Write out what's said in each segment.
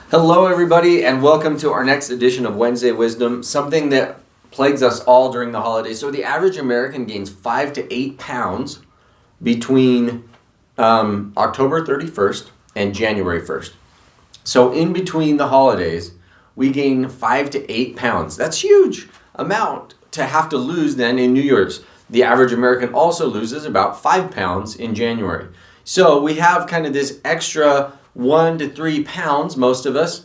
Hello, everybody, and welcome to our next edition of Wednesday Wisdom, something that plagues us all during the holidays. So the average American gains 5 to 8 pounds between October 31st and January 1st. So in between the holidays, we gain 5 to 8 pounds. That's huge amount to have to lose then in New Year's. The average American also loses about 5 pounds in January. So we have kind of this extra 1 to 3 pounds, most of us,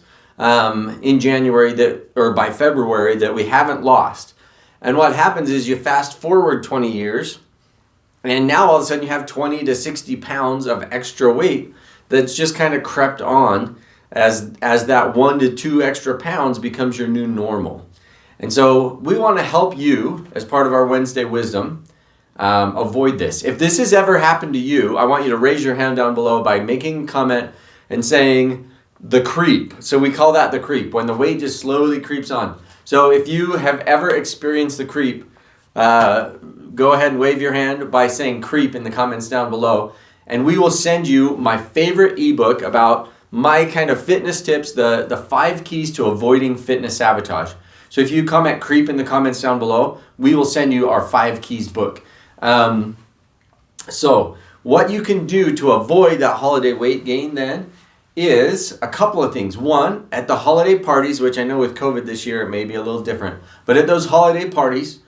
in January or by February that we haven't lost. And what happens is you fast forward 20 years, and now all of a sudden you have 20 to 60 pounds of extra weight that's just kind of crept on as that 1 to 2 extra pounds becomes your new normal. And so we want to help you, as part of our Wednesday Wisdom, avoid this. If this has ever happened to you, I want you to raise your hand down below by making a comment and saying the creep. So we call that the creep, when the weight just slowly creeps on. So if you have ever experienced the creep, go ahead and wave your hand by saying creep in the comments down below. And we will send you my favorite ebook about my kind of fitness tips, the 5 keys to avoiding fitness sabotage. So if you comment creep in the comments down below, we will send you our 5 keys book. So what you can do to avoid that holiday weight gain then is a couple of things. One, at the holiday parties, which I know with COVID this year it may be a little different, but at those holiday parties,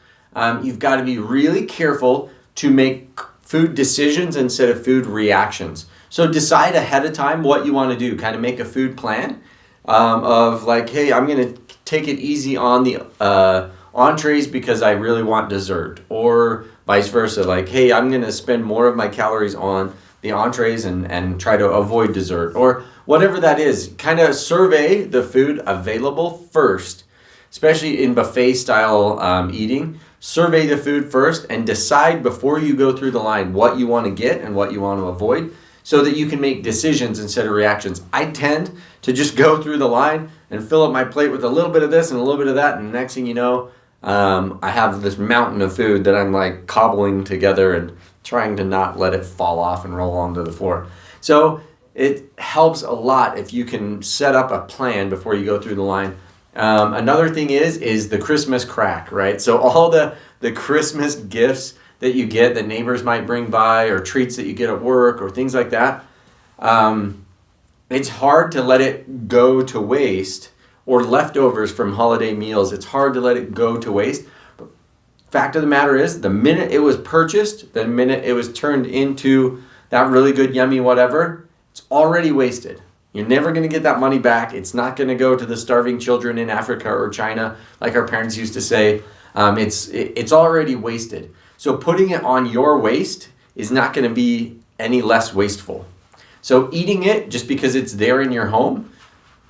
you've got to be really careful to make food decisions instead of food reactions. So decide ahead of time what you want to do. Kind of make a food plan of like, hey, I'm going to take it easy on the entrees because I really want dessert, or vice versa. Like, hey, I'm going to spend more of my calories on the entrees and try to avoid dessert, or whatever that is. Kind of survey the food available first, especially in buffet style eating. Survey the food first and decide before you go through the line what you want to get and what you want to avoid, so that you can make decisions instead of reactions. I tend to just go through the line and fill up my plate with a little bit of this and a little bit of that, and the next thing you know, I have this mountain of food that I'm like cobbling together and trying to not let it fall off and roll onto the floor. So it helps a lot if you can set up a plan before you go through the line. Another thing is the Christmas crack, right? So all the Christmas gifts that you get that neighbors might bring by, or treats that you get at work, or things like that, it's hard to let it go to waste, or leftovers from holiday meals. It's hard to let it go to waste. But fact of the matter is, the minute it was purchased, the minute it was turned into that really good, yummy whatever, it's already wasted. You're never going to get that money back. It's not going to go to the starving children in Africa or China, like our parents used to say. It's already wasted. So putting it on your waste is not going to be any less wasteful. So eating it just because it's there in your home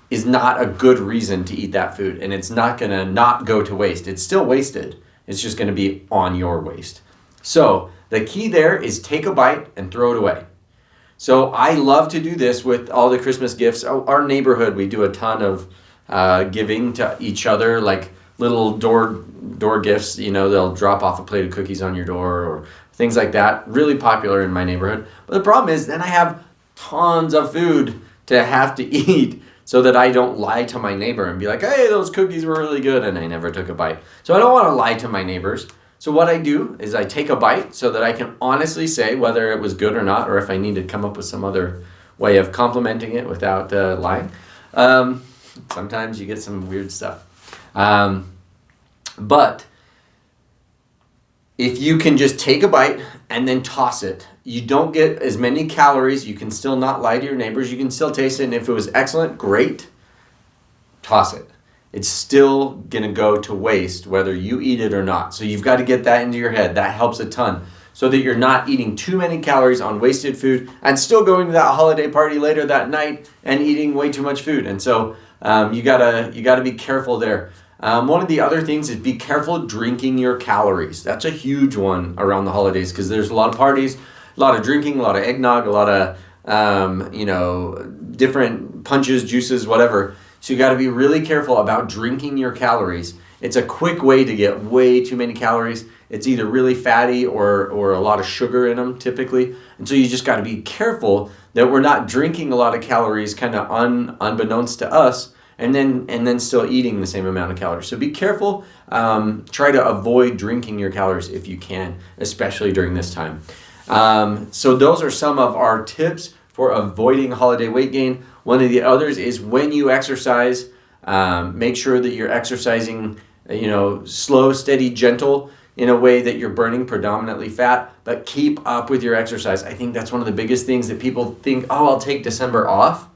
is not a good reason to eat that food, and it's not going to not go to waste. It's still wasted. It's just going to be on your waste. So the key there is take a bite and throw it away. So I love to do this with all the Christmas gifts. Our neighborhood, we do a ton of giving to each other, like little door gifts. You know, they'll drop off a plate of cookies on your door or things like that. Really popular in my neighborhood. But the problem is then I have tons of food to have to eat, so that I don't lie to my neighbor and be like, hey, those cookies were really good, and I never took a bite. So I don't want to lie to my neighbors. So what I do is I take a bite so that I can honestly say whether it was good or not, or if I need to come up with some other way of complimenting it without lying. Sometimes you get some weird stuff. But if you can just take a bite and then toss it, you don't get as many calories. You can still not lie to your neighbors. You can still taste it. And if it was excellent, great, toss it. It's still going to go to waste whether you eat it or not. So you've got to get that into your head. That helps a ton, so that you're not eating too many calories on wasted food and still going to that holiday party later that night and eating way too much food. And so you gotta be careful there. One of the other things is be careful drinking your calories. That's a huge one around the holidays, because there's a lot of parties, a lot of drinking, a lot of eggnog, a lot of different punches, juices, whatever. So you got to be really careful about drinking your calories. It's a quick way to get way too many calories. It's either really fatty or a lot of sugar in them typically. And so you just got to be careful that we're not drinking a lot of calories kind of unbeknownst to us, and then still eating the same amount of calories. So be careful. Try to avoid drinking your calories if you can, especially during this time. So those are some of our tips for avoiding holiday weight gain. One of the others is when you exercise, make sure that you're exercising, slow, steady, gentle, in a way that you're burning predominantly fat, but keep up with your exercise. I think that's one of the biggest things that people think, oh, I'll take December off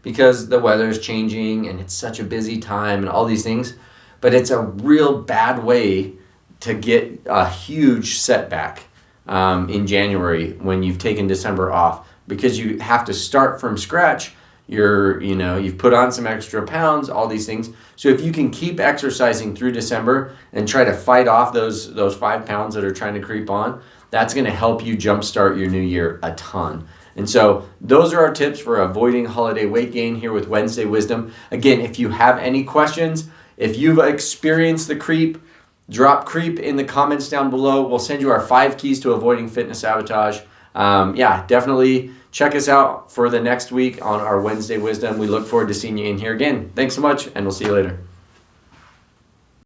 because the weather is changing and it's such a busy time and all these things. But it's a real bad way to get a huge setback in January when you've taken December off, because you have to start from scratch. You've put on some extra pounds, all these things. So if you can keep exercising through December and try to fight off those 5 pounds that are trying to creep on, that's going to help you jumpstart your new year a ton. And so those are our tips for avoiding holiday weight gain here with Wednesday Wisdom. Again, if you have any questions, if you've experienced the creep, drop creep in the comments down below. We'll send you our 5 keys to avoiding fitness sabotage. Definitely check us out for the next week on our Wednesday Wisdom. We look forward to seeing you in here again. Thanks so much, and we'll see you later.